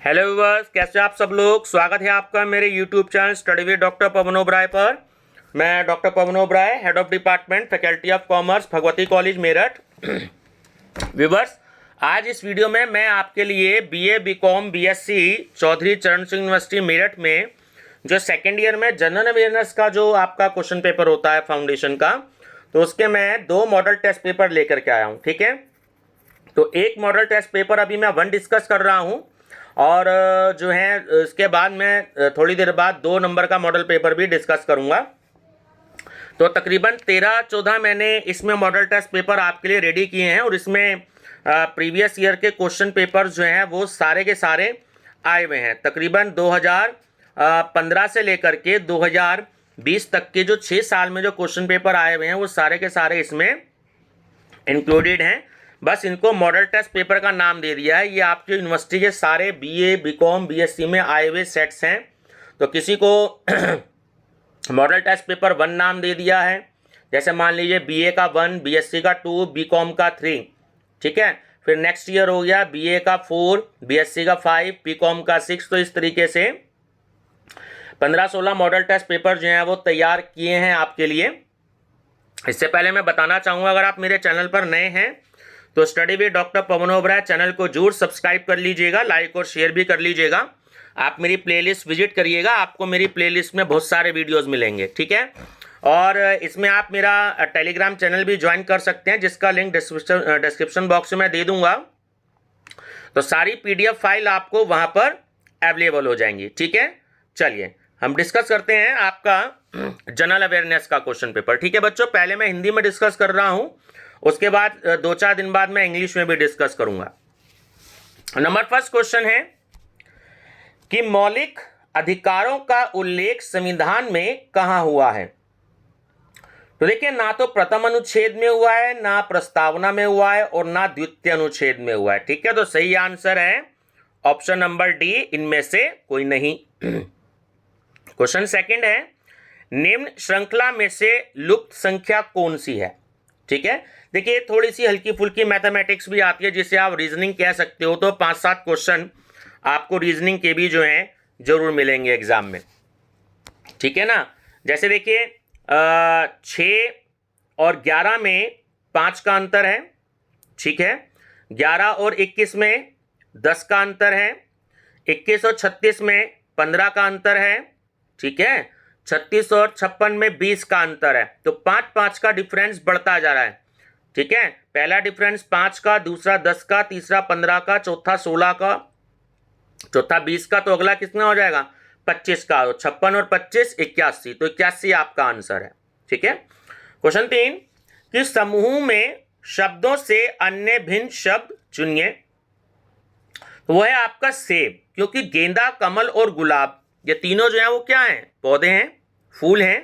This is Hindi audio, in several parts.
हेलो व्यूअर्स, कैसे आप सब लोग। स्वागत है आपका मेरे YouTube channel study with doctor Pawan Oberoi पर। मैं doctor Pawan Oberoi, head of department faculty of commerce, Bhagwati college Meerut. Viewers, आज इस वीडियो में मैं आपके लिए बीए बीकॉम बीएससी चौधरी चरण सिंह यूनिवर्सिटी मेरठ में जो सेकेंड ईयर में जनरल अवेयरनेस का जो आपका क्वेश्चन पेपर होता है फाउंडेशन का, तो उसके मैं 2 मॉडल टेस्ट पेपर लेकर के आया हूँ। ठीक है, तो एक मॉडल टेस्ट पेपर अभी मैं 1 डिस्कस कर रहा हूँ और जो है इसके बाद मैं थोड़ी देर बाद 2 नंबर का मॉडल पेपर भी डिस्कस करूंगा। तो तकरीबन 13-14 मैंने इसमें मॉडल टेस्ट पेपर आपके लिए रेडी किए हैं और इसमें प्रीवियस ईयर के क्वेश्चन पेपर जो हैं वो सारे के सारे आए हुए हैं। तकरीबन 2015 से लेकर के 2020 तक के जो 6 साल में जो क्वेश्चन पेपर आए हुए हैं वो सारे के सारे इसमें इंक्लूडेड हैं। बस इनको मॉडल टेस्ट पेपर का नाम दे दिया है। ये आपके यूनिवर्सिटी के सारे बीए बीकॉम बीएससी में आए हुए सेट्स हैं। तो किसी को मॉडल टेस्ट पेपर 1 नाम दे दिया है, जैसे मान लीजिए बीए का 1, बीएससी का 2, बीकॉम का 3। ठीक है, फिर नेक्स्ट ईयर हो गया बीए का 4, बीएससी का 5, बीकॉम का 6। तो इस तरीके से 15-16 मॉडल टेस्ट पेपर जो हैं वो तैयार किए हैं आपके लिए। इससे पहले मैं बताना चाहूँगा, अगर आप मेरे चैनल पर नए हैं तो study with doctor Pawan Oberoi channel को जरूर सब्सक्राइब कर लीजिएगा, लाइक और शेयर भी कर लीजिएगा। आप मेरी प्लेलिस्ट विजिट करिएगा, आपको मेरी प्लेलिस्ट में बहुत सारे वीडियोस मिलेंगे। ठीक है, और इसमें आप मेरा टेलीग्राम चैनल भी ज्वाइन कर सकते हैं, जिसका लिंक डिस्क्रिप्शन बॉक्स में दे दूंगा। तो सारी पीडीएफ फाइल आपको वहां पर अवेलेबल हो जाएंगी। ठीक है, चलिए हम डिस्कस करते हैं आपका जनरल अवेयरनेस का क्वेश्चन पेपर। ठीक है बच्चों, पहले मैं हिंदी में डिस्कस कर रहा हूं, उसके बाद 2-4 दिन बाद मैं इंग्लिश में भी डिस्कस करूंगा। नंबर फर्स्ट क्वेश्चन है कि मौलिक अधिकारों का उल्लेख संविधान में कहां हुआ है। तो देखिए, ना तो प्रथम अनुच्छेद में हुआ है, ना प्रस्तावना में हुआ है और ना द्वितीय अनुच्छेद में हुआ है। ठीक है, तो सही आंसर है ऑप्शन नंबर डी, इनमें से कोई नहीं। क्वेश्चन सेकंड है, निम्न श्रृंखला में से लुप्त संख्या कौन सी है। ठीक है, देखिए थोड़ी सी हल्की फुल्की मैथमेटिक्स भी आती है, जिसे आप रीजनिंग कह सकते हो। तो 5-7 क्वेश्चन आपको रीजनिंग के भी जो हैं जरूर मिलेंगे एग्जाम में। ठीक है ना, जैसे देखिए 6 और 11 में 5 का अंतर है। ठीक है, 11 और 21 में 10 का अंतर है। 21 और 36 में 15 का अंतर है। ठीक है, 36 और 56 में 20 का अंतर है। तो 5-5 का डिफरेंस बढ़ता जा रहा है। ठीक है, पहला डिफरेंस 5 का, दूसरा 10 का, तीसरा 15 का, चौथा 16 का, चौथा 20 का, तो अगला कितना हो जाएगा 25 का। 56 और 25 81, तो 81 आपका आंसर है। ठीक है, क्वेश्चन 3 कि समूह में शब्दों से अन्य भिन्न शब्द चुनिए। तो वो है आपका सेब, क्योंकि गेंदा, कमल और गुलाब ये तीनों जो है वो क्या हैं, पौधे हैं, फूल हैं।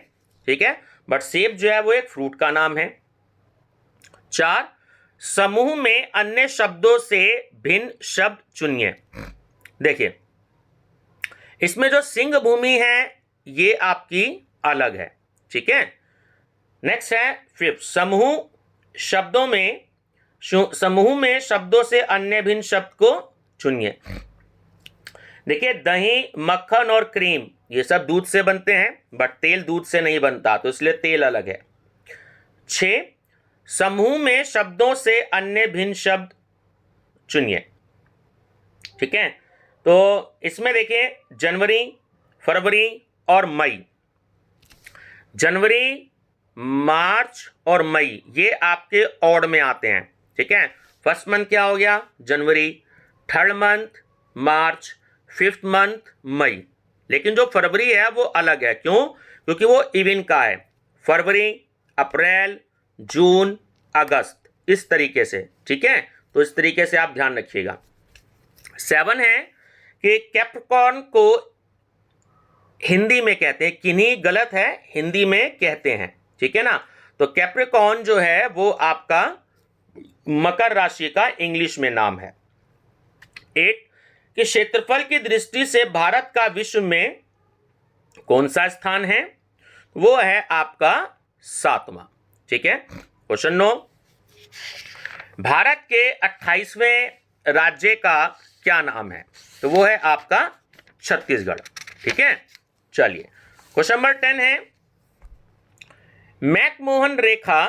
ठीक है, बट सेब जो है वो एक फ्रूट का नाम है। 4 समूह में अन्य शब्दों से भिन्न शब्द चुनिए। देखिए, इसमें जो सिंह भूमि है ये आपकी अलग है। ठीक है, नेक्स्ट है 5 समूह में शब्दों से अन्य भिन्न शब्द को चुनिए। देखिए, दही, मक्खन और क्रीम ये सब दूध से बनते हैं, बट तेल दूध से नहीं बनता, तो इसलिए तेल अलग है। 6 समूह में शब्दों से अन्य भिन्न शब्द चुनिए। ठीक है, तो इसमें देखिए जनवरी, फरवरी और मई। जनवरी, मार्च और मई ये आपके ऑड में आते हैं। ठीक है, फर्स्ट मंथ क्या हो गया, जनवरी, थर्ड मंथ मार्च, 5th मंथ मई। लेकिन जो फरवरी है वो अलग है। क्यों? क्योंकि वो इवन का है। फरवरी, अप्रैल, जून, अगस्त, इस तरीके से। ठीक है, तो इस तरीके से आप ध्यान रखिएगा। 7 है कि कैप्रिकॉर्न को हिंदी में कहते हैं, किन्हीं गलत है, हिंदी में कहते हैं। ठीक है ना, तो कैप्रिकॉर्न जो है वो आपका मकर राशि का इंग्लिश में नाम है। 8 कि क्षेत्रफल की दृष्टि से भारत का विश्व में कौन सा स्थान है, वो है आपका 7वां। ठीक है, क्वेश्चन 9 भारत के 28वें राज्य का क्या नाम है? तो वो है आपका छत्तीसगढ़। ठीक है, चलिए क्वेश्चन नंबर 10 है, मैकमोहन रेखा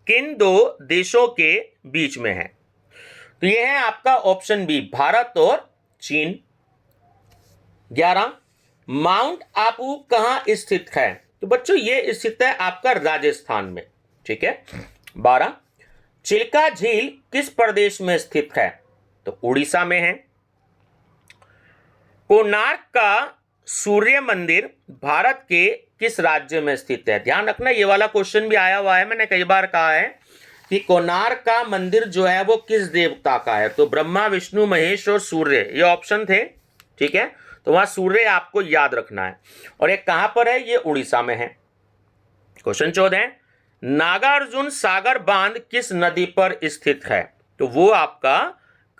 किन दो देशों के बीच में है? तो ये है आपका ऑप्शन बी, भारत और चीन। 11, माउंट आबू कहां स्थित है? तो बच्चों ये स्थित है आपका राजस्थान में। ठीक है। 12, चिल्का झील किस प्रदेश में स्थित है? तो उड़ीसा में है। कोणार्क का सूर्य मंदिर भारत के किस राज्य में स्थित है? ध्यान रखना, ये वाला क्वेश्चन भी आया हुआ है, मैंने कई बार कहा है कि कोणार्क का मंदिर जो है वो किस देवता का है? तो ब्रह्मा, विष्णु, महेश और सूर्य, ये ऑप्शन थे। ठीक है, तो वहां सूर्य आपको याद रखना है। और ये कहां पर है? ये उड़ीसा में है। क्वेश्चन 14, नागार्जुन सागर बांध किस नदी पर स्थित है? तो वो आपका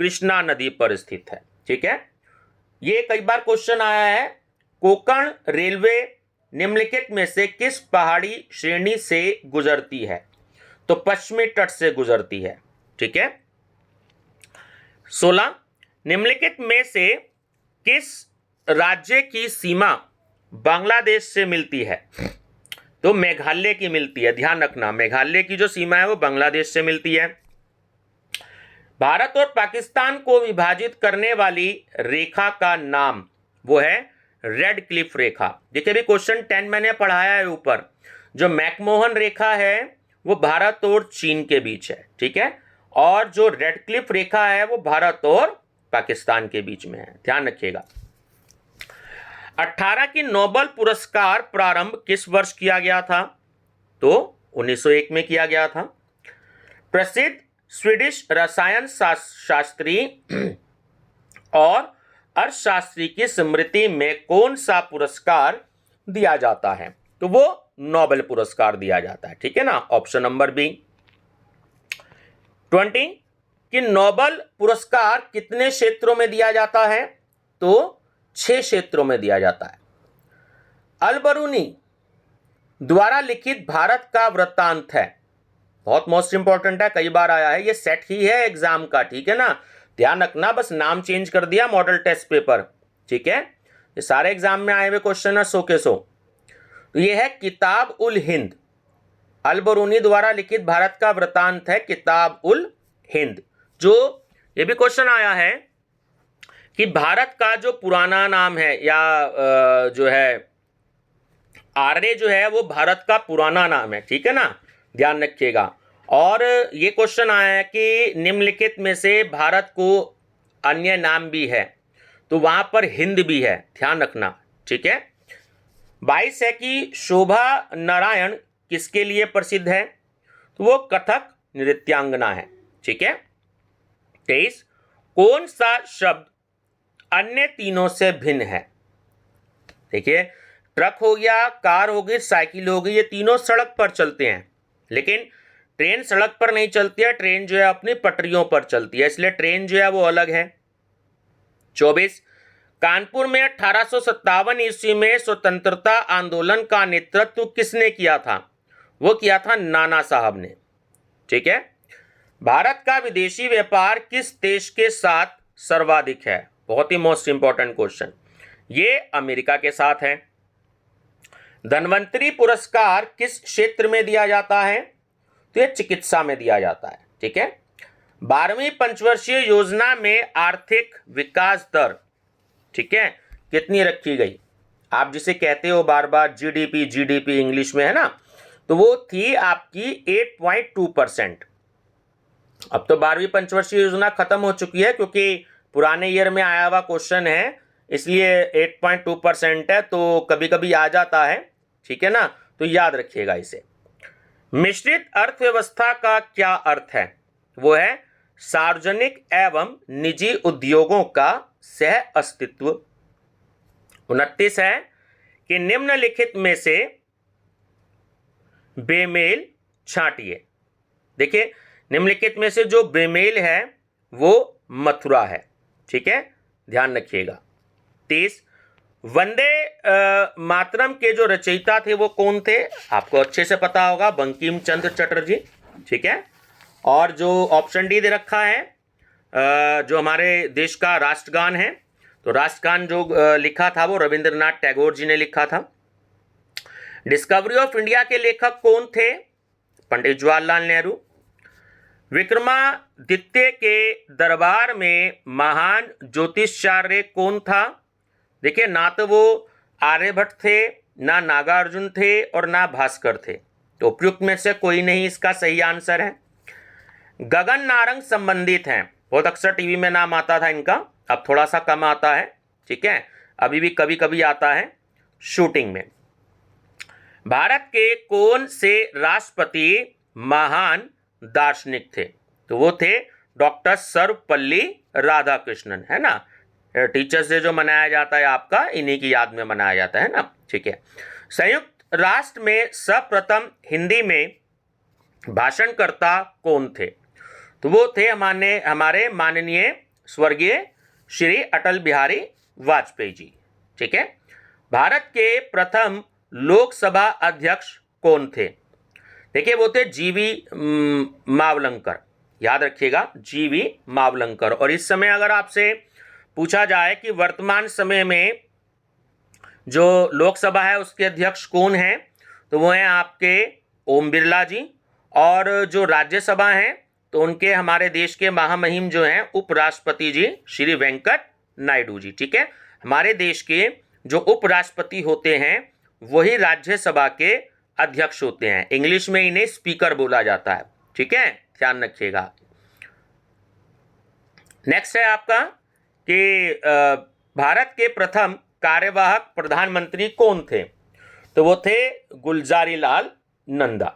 कृष्णा नदी पर स्थित है। ठीक है, ये कई बार क्वेश्चन आया है, कोंकण रेलवे निम्नलिखित में से किस पहाड़ी श्रेणी से गुजरती है? तो पश्चिमी तट से गुजरती है। ठीक है। 16, निम्नलिखित में से किस राज्य की सीमा बांग्लादेश से मिलती है? तो मेघालय की मिलती है। ध्यान रखना, मेघालय की जो सीमा है वो बांग्लादेश से मिलती है। भारत और पाकिस्तान को विभाजित करने वाली रेखा का नाम वो है रेड क्लिफ रेखा। देखिए भी क्वेश्चन 10 मैंने पढ़ाया है ऊपर, जो मैकमोहन रेखा है वो भारत और चीन के बीच है। ठीक है, और जो रेड क्लिफ रेखा है वो भारत और पाकिस्तान के बीच में है। ध्यान रखिएगा। 18 की नोबेल पुरस्कार प्रारंभ किस वर्ष किया गया था? तो 1901 में किया गया था। प्रसिद्ध स्वीडिश रसायन शास्त्री और अर्थशास्त्री की स्मृति में कौन सा पुरस्कार दिया जाता है? तो वो नोबेल पुरस्कार दिया जाता है। ठीक है ना, ऑप्शन नंबर बी। 20 कि नोबेल पुरस्कार कितने क्षेत्रों में दिया जाता है? तो 6 क्षेत्रों में दिया जाता है। अलबरूनी द्वारा लिखित भारत का वृत्तांत है, बहुत मोस्ट इंपॉर्टेंट है, कई बार आया है, ये सेट ही है एग्जाम का। ठीक है ना, ध्यान रखना, बस नाम चेंज कर दिया मॉडल टेस्ट पेपर। ठीक है, ये सारे एग्जाम में आए हुए क्वेश्चन है 100 के 100। तो ये है किताब उल हिंद, अलबरूनी द्वारा लिखित भारत का वृत्तांत है किताब उल हिंद। जो ये भी क्वेश्चन आया है कि भारत का जो पुराना नाम है या जो है आर्य जो है वो भारत का पुराना नाम है। ठीक है ना, ध्यान रखिएगा। और ये क्वेश्चन आया है कि निम्नलिखित में से भारत को अन्य नाम भी है, तो वहां पर हिंद भी है, ध्यान रखना। ठीक है। 22 है कि शोभा नारायण किसके लिए प्रसिद्ध है? तो वो कथक नृत्यांगना है। ठीक है। 23 कौन सा शब्द अन्य तीनों से भिन्न है? देखिए, ट्रक हो गया, कार हो गई, साइकिल हो गई, ये तीनों सड़क पर चलते हैं, लेकिन ट्रेन सड़क पर नहीं चलती है, ट्रेन जो है अपनी पटरियों पर चलती है, इसलिए ट्रेन जो है वो अलग है। 24 कानपुर में 1857 ईस्वी में स्वतंत्रता आंदोलन का नेतृत्व किसने किया था? वो किया था नाना साहब ने। ठीक है। भारत का विदेशी व्यापार किस देश के साथ सर्वाधिक है? बहुत ही मोस्ट इंपॉर्टेंट क्वेश्चन, ये अमेरिका के साथ है। धन्वंतरी पुरस्कार किस क्षेत्र में दिया जाता है? तो ये चिकित्सा में दिया जाता है। ठीक है। 12वीं पंचवर्षीय योजना में आर्थिक विकास दर, ठीक है, कितनी रखी गई? आप जिसे कहते हो बार बार जीडीपी, जीडीपी इंग्लिश में है ना, तो वो थी आपकी 8.2%। अब तो 12वीं पंचवर्षीय योजना खत्म हो चुकी है, क्योंकि पुराने ईयर में आया हुआ क्वेश्चन है, इसलिए 8.2% है, तो कभी कभी आ जाता है। ठीक है ना, तो याद रखिएगा इसे। मिश्रित अर्थव्यवस्था का क्या अर्थ है? वो है सार्वजनिक एवं निजी उद्योगों का सह अस्तित्व। 29 है कि निम्नलिखित में से बेमेल छांटिए। देखिए, निम्नलिखित में से जो बेमेल है वो मथुरा है। ठीक है, ध्यान रखिएगा। 30 वंदे मातरम के जो रचयिता थे वो कौन थे? आपको अच्छे से पता होगा, बंकिम चंद्र चटर्जी। ठीक है। और जो ऑप्शन डी दे रखा है, जो हमारे देश का राष्ट्रगान है, तो राष्ट्रगान जो लिखा था वो रविंद्रनाथ टैगोर जी ने लिखा था। डिस्कवरी ऑफ इंडिया के लेखक कौन थे? पंडित जवाहरलाल नेहरू। विक्रमादित्य के दरबार में महान ज्योतिषाचार्य कौन था? देखिए, ना तो वो आर्यभट्ट थे, ना नागार्जुन थे और ना भास्कर थे, तो उपयुक्त में से कोई नहीं इसका सही आंसर है। गगन नारंग संबंधित हैं, बहुत अक्सर टीवी में नाम आता था इनका, अब थोड़ा सा कम आता है, ठीक है, अभी भी कभी कभी आता है शूटिंग में। भारत के कौन से राष्ट्रपति महान दार्शनिक थे? तो वो थे डॉक्टर सर्वपल्ली राधाकृष्णन, है ना। टीचर्स डे जो मनाया जाता है आपका, इन्हीं की याद में मनाया जाता है ना, ठीक है। संयुक्त राष्ट्र में सर्वप्रथम हिंदी में भाषणकर्ता कौन थे? तो वो थे हमारे माननीय स्वर्गीय श्री अटल बिहारी वाजपेयी जी, ठीक है। भारत के प्रथम लोकसभा अध्यक्ष कौन थे? देखिए, वो थे जीवी मावलंकर, याद रखिएगा, जीवी मावलंकर। और इस समय अगर आपसे पूछा जाए कि वर्तमान समय में जो लोकसभा है उसके अध्यक्ष कौन हैं, तो वो हैं आपके ओम बिरला जी। और जो राज्यसभा हैं तो उनके हमारे देश के महामहिम जो हैं उपराष्ट्रपति जी श्री वेंकट नायडू जी, ठीक है। हमारे देश के जो उपराष्ट्रपति होते हैं वही राज्यसभा के अध्यक्ष होते हैं, इंग्लिश में इन्हें स्पीकर बोला जाता है, ठीक है, ध्यान रखिएगा। नेक्स्ट है आपका कि भारत के प्रथम कार्यवाहक प्रधानमंत्री कौन थे? तो वो थे गुलजारी लाल नंदा,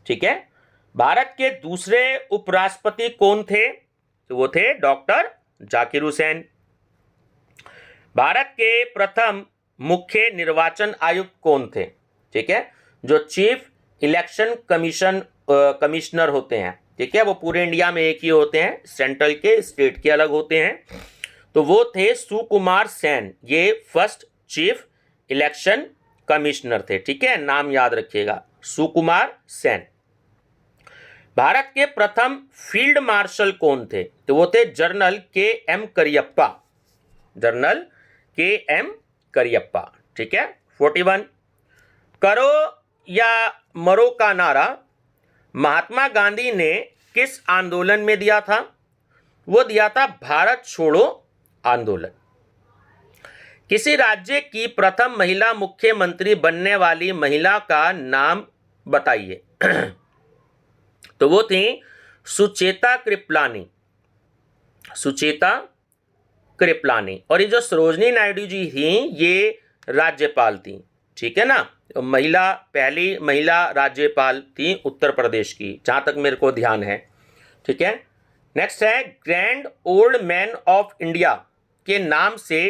ठीक है। भारत के दूसरे उपराष्ट्रपति कौन थे? तो वो थे डॉक्टर जाकिर हुसैन। भारत के प्रथम मुख्य निर्वाचन आयुक्त कौन थे? ठीक है, जो चीफ इलेक्शन कमिश्नर होते हैं, ठीक है, वो पूरे इंडिया में एक ही होते हैं, सेंट्रल के, स्टेट के अलग होते हैं। तो वो थे सुकुमार सेन, ये फर्स्ट चीफ इलेक्शन कमिश्नर थे, ठीक है, नाम याद रखिएगा, सुकुमार सेन। भारत के प्रथम फील्ड मार्शल कौन थे? तो वो थे general KM. Cariappa, general KM. Cariappa, ठीक है। 41, करो या मरो का नारा महात्मा गांधी ने किस आंदोलन में दिया था? वो दिया था भारत छोड़ो आंदोलन। किसी राज्य की प्रथम महिला मुख्यमंत्री बनने वाली महिला का नाम बताइए। तो वो थी सुचेता कृपलानी, सुचेता कृपलानी। और ये जो सरोजनी नायडू जी थी ये राज्यपाल थी, ठीक है ना, महिला, पहली महिला राज्यपाल थी उत्तर प्रदेश की, जहां तक मेरे को ध्यान है, ठीक है। नेक्स्ट है grand old man of India के नाम से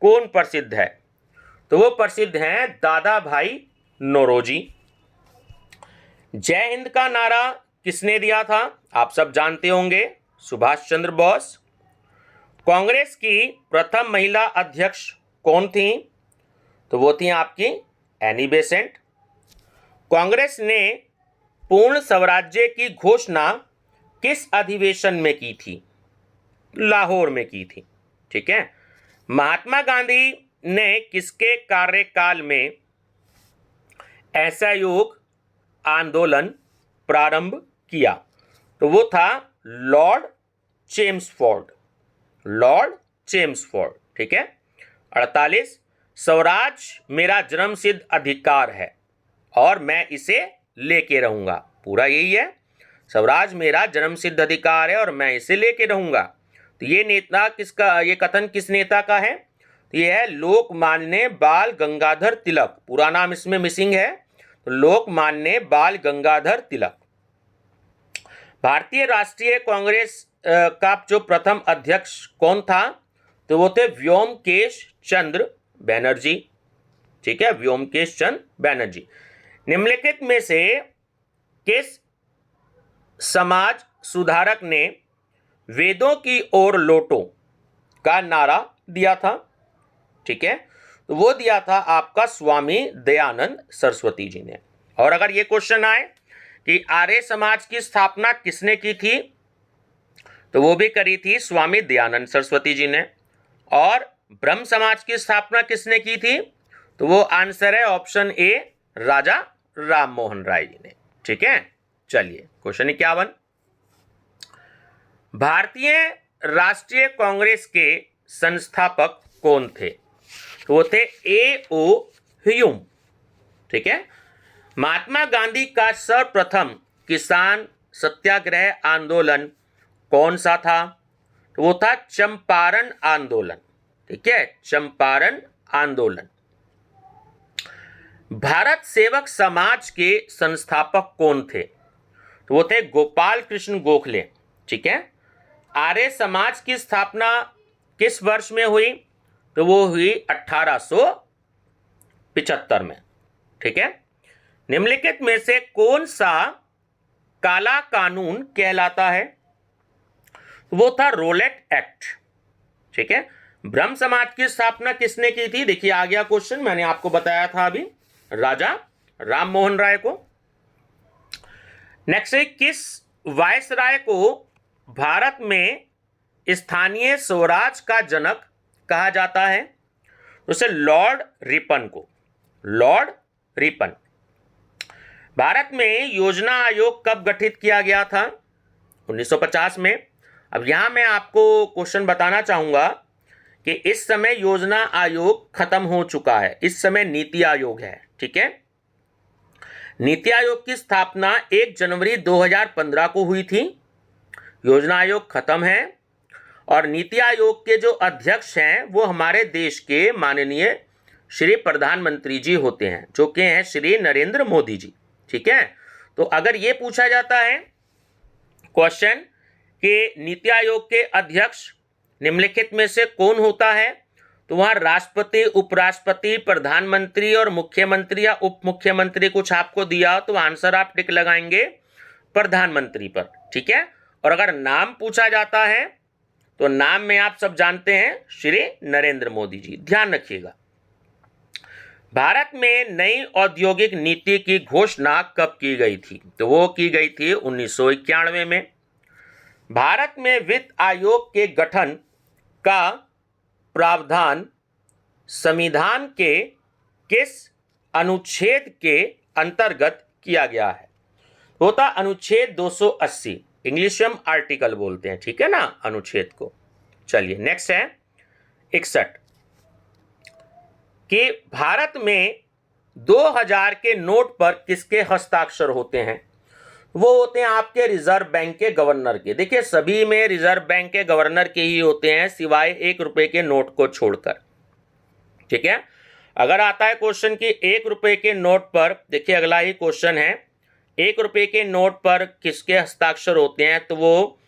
कौन प्रसिद्ध है? तो वो प्रसिद्ध हैं दादा भाई नौरोजी। जय हिंद का नारा किसने दिया था? आप सब जानते होंगे, सुभाष चंद्र बोस। कांग्रेस की प्रथम महिला अध्यक्ष कौन थी? तो वो थी आपकी एनी बेसेंट। कांग्रेस ने पूर्ण स्वराज्य की घोषणा किस अधिवेशन में की थी? लाहौर में की थी, ठीक है। महात्मा गांधी ने किसके कार्यकाल में असहयोग आंदोलन प्रारंभ किया? तो वो था लॉर्ड चेम्सफोर्ड, लॉर्ड चेम्सफोर्ड, ठीक है। 48, स्वराज मेरा जन्मसिद्ध अधिकार है और मैं इसे लेके रहूंगा, पूरा यही है, स्वराज मेरा जन्मसिद्ध अधिकार है और मैं इसे लेके रहूंगा। तो ये नेता किसका, ये कथन किस नेता का है? तो ये है लोकमान्य बाल गंगाधर तिलक, पूरा नाम इसमें मिसिंग है, तो लोकमान्य बाल गंगाधर तिलक। भारतीय राष्ट्रीय कांग्रेस का जो प्रथम अध्यक्ष कौन था? तो वो थे व्योमकेश चंद्र बैनर्जी, ठीक है, व्योमकेश चंद्र बैनर्जी। निम्नलिखित में से किस समाज सुधारक ने वेदों की ओर लौटो का नारा दिया था? ठीक है, तो वो दिया था आपका स्वामी दयानंद सरस्वती जी ने। और अगर ये क्वेश्चन आए कि आर्य समाज की स्थापना किसने की थी? तो वो भी करी थी स्वामी दयानंद सरस्वती जी ने। और ब्रह्म समाज की स्थापना किसने की थी? तो वो आंसर है ऑप्शन ए, राजा राम मोहन राय जी ने। ठीक है, चलिए क्वेश्चन 51, भारतीय राष्ट्रीय कांग्रेस के संस्थापक कौन थे? तो वो थे A.O. ह्यूम। ठीक है, महात्मा गांधी का सर्वप्रथम किसान सत्याग्रह आंदोलन कौन सा था? तो वो था चंपारण आंदोलन। ठीक है, चंपारण आंदोलन। भारत सेवक समाज के संस्थापक कौन थे? तो वो थे गोपाल कृष्ण गोखले। ठीक है, आर्य समाज की स्थापना किस वर्ष में हुई? तो वो हुई 1875 में। ठीक है, निम्नलिखित में से कौन सा काला कानून कहलाता है? वो था रोलेट एक्ट। ठीक है, ब्रह्म समाज की स्थापना किसने की थी? देखिए आ गया क्वेश्चन, मैंने आपको बताया था अभी, राजा राम मोहन राय को। नेक्स्ट है, किस वायसराय को भारत में स्थानीय स्वराज का जनक कहा जाता है? उसे लॉर्ड रिपन को, लॉर्ड रिपन। भारत में योजना आयोग कब गठित किया गया था? 1950 में। अब यहां मैं आपको क्वेश्चन बताना चाहूंगा कि इस समय योजना आयोग खत्म हो चुका है, इस समय नीति आयोग है। ठीक है, नीति आयोग की स्थापना 1 जनवरी 2015 को हुई थी। योजना आयोग खत्म है और नीति आयोग के जो अध्यक्ष हैं वो हमारे देश के माननीय श्री प्रधानमंत्री जी होते हैं, जो कि हैं श्री नरेंद्र मोदी जी। ठीक है, तो अगर ये पूछा जाता है क्वेश्चन कि नीति आयोग के अध्यक्ष निम्नलिखित में से कौन होता है, तो वहां राष्ट्रपति, उपराष्ट्रपति, प्रधानमंत्री और मुख्यमंत्री या उप मुख्यमंत्री कुछ आपको दिया तो आंसर आप टिक लगाएंगे प्रधानमंत्री पर। ठीक है, और अगर नाम पूछा जाता है तो नाम में आप सब जानते हैं श्री नरेंद्र मोदी जी। ध्यान रखिएगा। भारत में नई औद्योगिक नीति की घोषणा कब की गई थी? तो वो की गई थी 1991 में। भारत में वित्त आयोग के गठन का प्रावधान संविधान के किस अनुच्छेद के अंतर्गत किया गया है? होता अनुच्छेद 280, इंग्लिश में हम आर्टिकल बोलते हैं। ठीक है ना, अनुच्छेद को। चलिए नेक्स्ट है 61 कि भारत में 2000 के नोट पर किसके हस्ताक्षर होते हैं? वो होते हैं आपके रिजर्व बैंक के गवर्नर के। देखिए सभी में रिजर्व बैंक के गवर्नर के ही होते हैं, सिवाय 1 रुपए के नोट को छोड़कर। ठीक है, अगर आता है क्वेश्चन कि 1 रुपए के नोट पर, देखिए अगला ही क्वेश्चन है, 1 रुपए के नोट पर किसके हस्ताक्षर होते हैं? तो वो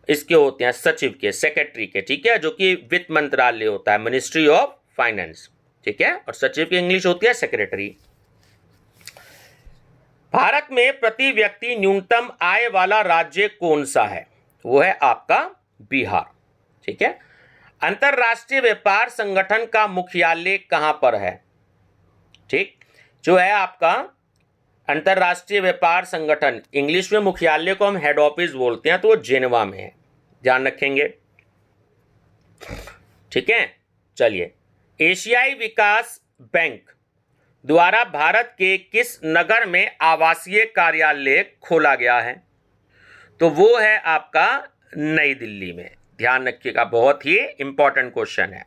इसके होते हैं सचिव के, सेक्रेटरी के। ठीक है, जो कि वित्त मंत्रालय होता है, मिनिस्ट्री ऑफ फाइनेंस। ठीक है, और सचिव की इंग्लिश होती है सेक्रेटरी। भारत में प्रति व्यक्ति न्यूनतम आय वाला राज्य कौन सा है? वो है आपका बिहार। ठीक है, अंतरराष्ट्रीय व्यापार संगठन का मुख्यालय कहां पर है? ठीक, जो है आपका अंतरराष्ट्रीय व्यापार संगठन, इंग्लिश में मुख्यालय को हम हेड ऑफिस बोलते हैं, तो वो जेनेवा में है। ध्यान रखेंगे। ठीक है, चलिए, एशियाई विकास बैंक द्वारा भारत के किस नगर में आवासीय कार्यालय खोला गया है? तो वो है आपका नई दिल्ली में। ध्यान रखिएगा, बहुत ही इंपॉर्टेंट क्वेश्चन है।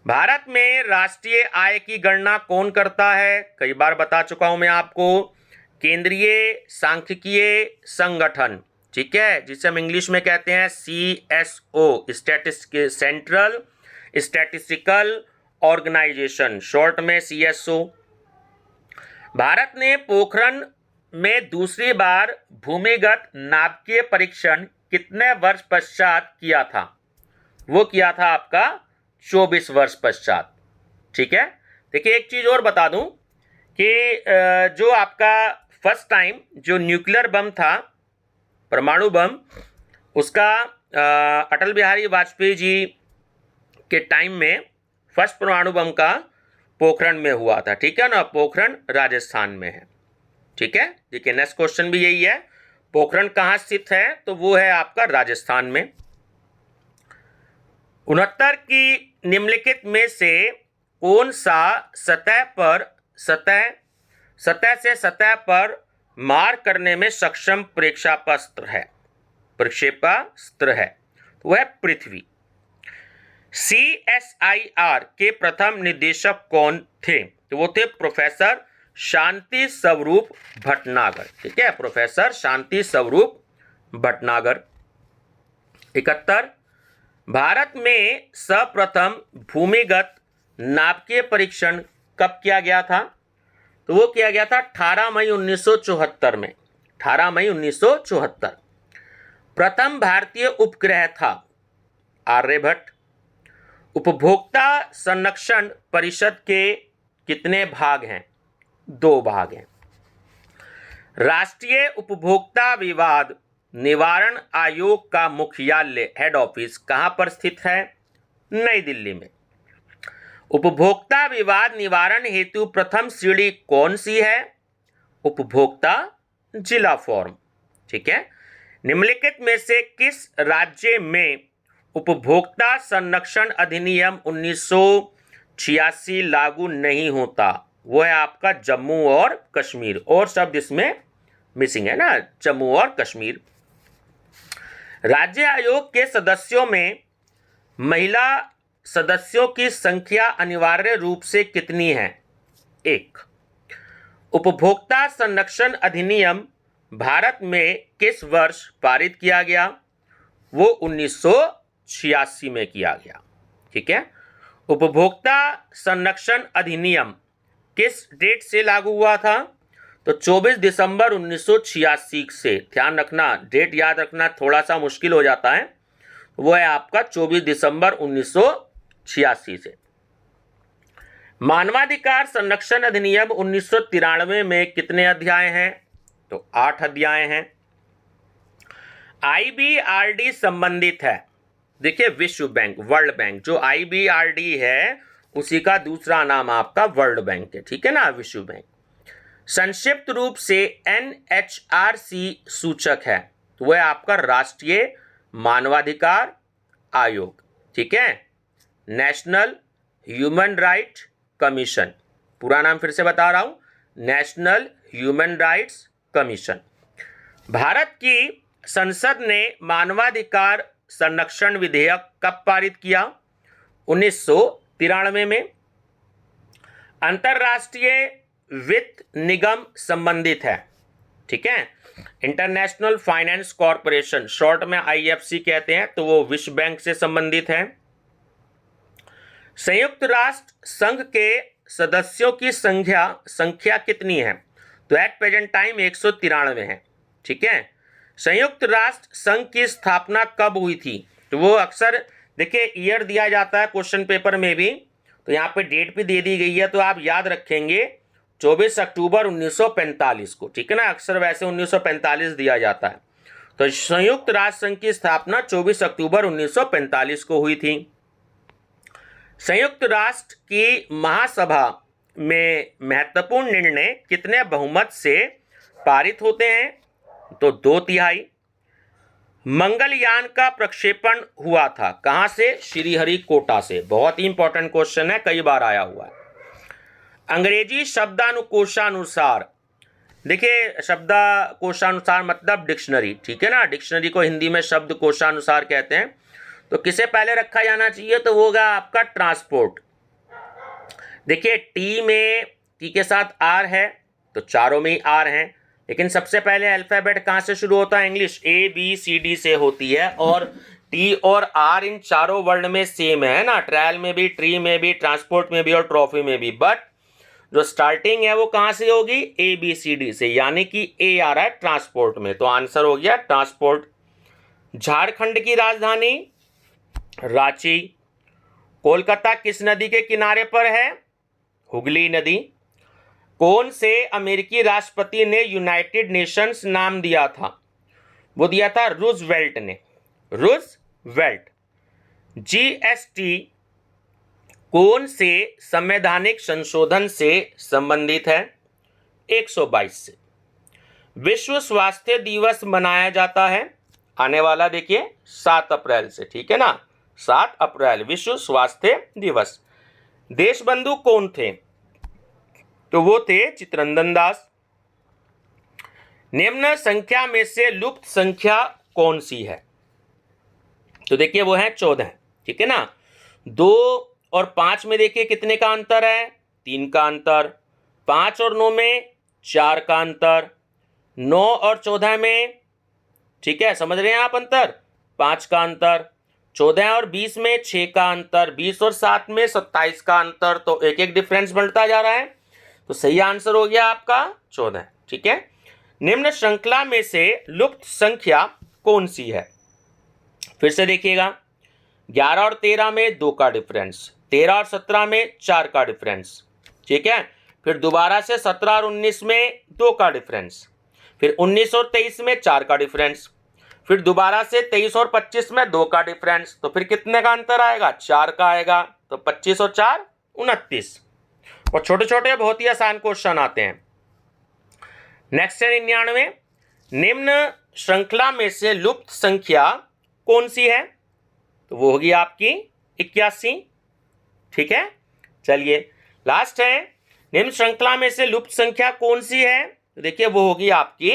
भारत में राष्ट्रीय आय की गणना कौन करता है? कई बार बता चुका हूं मैं आपको, केंद्रीय सांख्यिकीय संगठन। ठीक है, जिसे हम इंग्लिश में कहते हैं CSO, central statistical organisation, short में CSO। भारत ने पोखरण में दूसरी बार भूमिगत नाभिकीय परीक्षण कितने वर्ष पश्चात किया था? वो किया था आपका 24 वर्ष पश्चात। ठीक है, देखिए एक चीज और बता दूं कि जो आपका फर्स्ट टाइम जो न्यूक्लियर बम था, परमाणु बम, उसका अटल बिहारी वाजपेयी जी के टाइम में फर्स्ट परमाणु बम का पोखरण में हुआ था। ठीक है ना, पोखरण राजस्थान में है। ठीक है, देखिए नेक्स्ट क्वेश्चन भी यही है, पोखरण कहाँ स्थित है? तो वो है आपका राजस्थान में। 69 की निम्नलिखित में से कौन सा सतह से सतह पर मार करने में सक्षम प्रक्षेपास्त्र है? तो वह पृथ्वी। CSIR के प्रथम निदेशक कौन थे? तो वो थे प्रोफेसर शांति स्वरूप भटनागर। ठीक है, प्रोफेसर शांति स्वरूप भटनागर। 71 भारत में सर्वप्रथम भूमिगत नाभिकीय परीक्षण कब किया गया था? तो वो किया गया था 18 मई 1974 में। 18 मई 1974। प्रथम भारतीय उपग्रह था आर्यभट्ट। उपभोक्ता संरक्षण परिषद के कितने भाग हैं? 2 भाग हैं। राष्ट्रीय उपभोक्ता विवाद निवारण आयोग का मुख्यालय हेड ऑफिस कहां पर स्थित है? नई दिल्ली में। उपभोक्ता विवाद निवारण हेतु प्रथम श्रेणी कौन सी है? उपभोक्ता जिला फॉर्म। ठीक है। निम्नलिखित में से किस राज्य में उपभोक्ता संरक्षण अधिनियम 1986 लागू नहीं होता? वो है आपका जम्मू और कश्मीर। और शब्द इसमें मिसिंग है ना, जम्मू और कश्मीर। राज्य आयोग के सदस्यों में महिला सदस्यों की संख्या अनिवार्य रूप से कितनी है? 1। उपभोक्ता संरक्षण अधिनियम भारत में किस वर्ष पारित किया गया? वो 1986 में किया गया। ठीक है। उपभोक्ता संरक्षण अधिनियम किस डेट से लागू हुआ था? तो 24 दिसंबर 1986 से। ध्यान रखना, डेट याद रखना थोड़ा सा मुश्किल हो जाता है। वो है आपका 24 दिसंबर 1986 से। मानवाधिकार संरक्षण अधिनियम 1993 में कितने अध्याय हैं? तो 8 अध्याय हैं। IBRD संबंधित है, देखिए विश्व बैंक, वर्ल्ड बैंक। जो IBRD है उसी का दूसरा नाम आपका वर्ल्ड बैंक है। ठीक है ना, विश्व बैंक। संक्षिप्त रूप से NHRC सूचक है, तो वह आपका राष्ट्रीय मानवाधिकार आयोग। ठीक है, नेशनल ह्यूमन राइट कमीशन। पूरा नाम फिर से बता रहा हूं, national human rights commission. Bharat की संसद ने मानवाधिकार संरक्षण विधेयक कब पारित किया? 1993 में। अंतरराष्ट्रीय वित्त निगम संबंधित है। ठीक है, इंटरनेशनल फाइनेंस कॉरपोरेशन, शॉर्ट में IFC कहते हैं, तो वो विश्व बैंक से संबंधित है। संयुक्त राष्ट्र संघ के सदस्यों की संख्या कितनी है? तो एट प्रेजेंट टाइम 193 है। ठीक है। संयुक्त राष्ट्र संघ की स्थापना कब हुई थी? तो वो अक्सर देखिए ईयर दिया जाता है क्वेश्चन पेपर में भी, तो यहाँ पे डेट भी दे दी गई है, तो आप याद रखेंगे 24 अक्टूबर 1945 को। ठीक है ना, अक्सर वैसे 1945 दिया जाता है। तो संयुक्त राष्ट्र संघ की स्थापना 24 अक्टूबर 1945 को हुई थी। संयुक्त राष्ट्र की महासभा में महत्वपूर्ण निर्णय कितने बहुमत से पारित होते हैं? तो 2/3। मंगलयान का प्रक्षेपण हुआ था कहां से? श्रीहरिकोटा से। बहुत ही इंपॉर्टेंट क्वेश्चन है, कई बार आया हुआ है। अंग्रेजी शब्दानुकोशानुसार, देखिए शब्दकोशानुसार मतलब डिक्शनरी। ठीक है ना, डिक्शनरी को हिंदी में शब्द कोशानुसार कहते हैं। तो किसे पहले रखा जाना चाहिए? तो वो होगा आपका ट्रांसपोर्ट। देखिए टी के साथ R है, तो चारों में ही R हैं, लेकिन सबसे पहले अल्फाबेट कहाँ से शुरू होता है? इंग्लिश ABCD से होती है। और T और R इन चारों वर्ड में सेम है ना, ट्रायल में भी, ट्री में भी, ट्रांसपोर्ट में भी और ट्रॉफी में भी। बट जो स्टार्टिंग है वो कहाँ से होगी? ABCD से, यानी कि A आ रहा है ट्रांसपोर्ट में, तो आंसर हो गया ट्रांसपोर्ट। झारखंड की राजधानी रांची। कोलकाता किस नदी के किनारे पर है? हुगली नदी। कौन से अमेरिकी राष्ट्रपति ने यूनाइटेड नेशंस नाम दिया था? वो दिया था रूजवेल्ट ने, रूजवेल्ट। GST कौन से संवैधानिक संशोधन से संबंधित है? 122 से। विश्व स्वास्थ्य दिवस मनाया जाता है आने वाला देखिए 7 अप्रैल से, ठीक है ना, 7 अप्रैल विश्व स्वास्थ्य दिवस। देशबंधु कौन थे? तो वो थे चित्तरंजन दास। निम्न संख्या में से लुप्त संख्या कौन सी है? तो देखिए वो है 14, ठीक है ना। 2 और 5 में देखिए कितने का अंतर है? 3 का अंतर। 5 और 9 में 4 का अंतर। 9 और 14 में, ठीक है, समझ रहे हैं आप अंतर? 5 का अंतर। 14 और 20 में 6 का अंतर। 20 और 7 में 27 का अंतर। तो एक एक डिफरेंस बढ़ता जा रहा है। तो सही आंसर हो गया आपका 14, ठीक है। निम्न श्रृंखला में से लुप्त संख्या कौन सी है? फिर से देखिएगा, 11 और 13 में 2 का डिफरेंस, 13 और 17 में 4 का डिफरेंस, ठीक है। फिर दोबारा से 17 और 19 में 2 का डिफरेंस, फिर 19 और 23 में 4 का डिफरेंस, फिर दोबारा से 23 और 25 में 2 का डिफरेंस। तो फिर कितने का अंतर आएगा? 4 का आएगा। तो 25 और 4 29। और छोटे छोटे बहुत ही आसान क्वेश्चन आते हैं। नेक्स्ट है 99। निम्न श्रृंखला में से लुप्त संख्या कौन सी है? तो वो होगी आपकी 81, ठीक है। चलिए लास्ट है, निम्न श्रृंखला में से लुप्त संख्या कौन सी है? तो देखिए वो होगी आपकी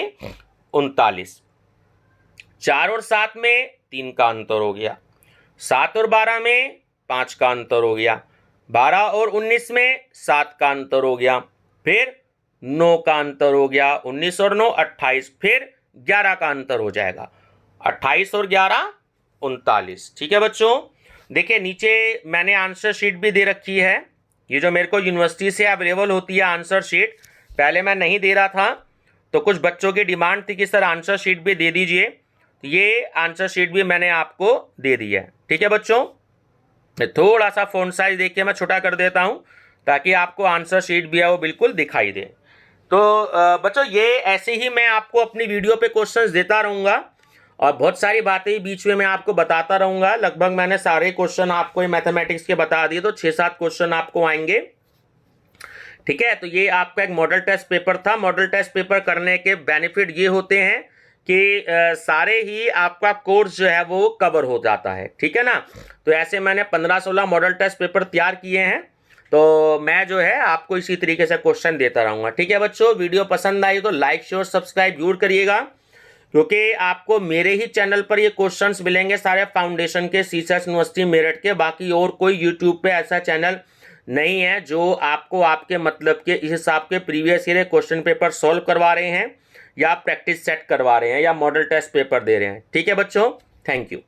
39। 4 और 7 में 3 का अंतर हो गया। 7 और 12 में 5 का अंतर हो गया। 12 और 19 में 7 का अंतर हो गया। फिर 9 का अंतर हो गया। 19 और 9 28, फिर 11 का अंतर हो जाएगा। 28 और 11 39, ठीक है बच्चों। देखिए नीचे मैंने आंसर शीट भी दे रखी है। ये जो मेरे को यूनिवर्सिटी से अवेलेबल होती है आंसर शीट, पहले मैं नहीं दे रहा था, तो कुछ बच्चों की डिमांड थी कि सर आंसर शीट भी दे दीजिए। तो ये आंसर शीट भी मैंने आपको दे दी है, ठीक है बच्चों। थोड़ा सा फ़ॉन्ट साइज देखिए मैं छोटा कर देता हूँ ताकि आपको आंसर शीट भी है वो बिल्कुल दिखाई दे। तो बच्चों ये ऐसे ही मैं आपको अपनी वीडियो पे क्वेश्चंस देता रहूँगा और बहुत सारी बातें बीच में मैं आपको बताता रहूँगा। लगभग मैंने सारे क्वेश्चन आपको मैथमेटिक्स के बता दिए, तो 6-7 क्वेश्चन आपको आएंगे, ठीक है। तो ये आपका एक मॉडल टेस्ट पेपर था। मॉडल टेस्ट पेपर करने के बेनिफिट ये होते हैं कि सारे ही आपका कोर्स जो है वो कवर हो जाता है, ठीक है ना। तो ऐसे मैंने 15-16 मॉडल टेस्ट पेपर तैयार किए हैं, तो मैं जो है आपको इसी तरीके से क्वेश्चन देता रहूँगा, ठीक है बच्चों। वीडियो पसंद आई तो लाइक शेयर सब्सक्राइब जरूर करिएगा, क्योंकि आपको मेरे ही चैनल पर ये क्वेश्चंस मिलेंगे सारे फाउंडेशन के, सीसेस यूनिवर्सिटी मेरठ के। बाकी और कोई यूट्यूब पे ऐसा चैनल नहीं है जो आपको आपके मतलब के इस हिसाब के previous year question paper solve करवा रहे हैं या प्रैक्टिस सेट करवा रहे हैं या मॉडल टेस्ट पेपर दे रहे हैं, ठीक है बच्चों। Thank you.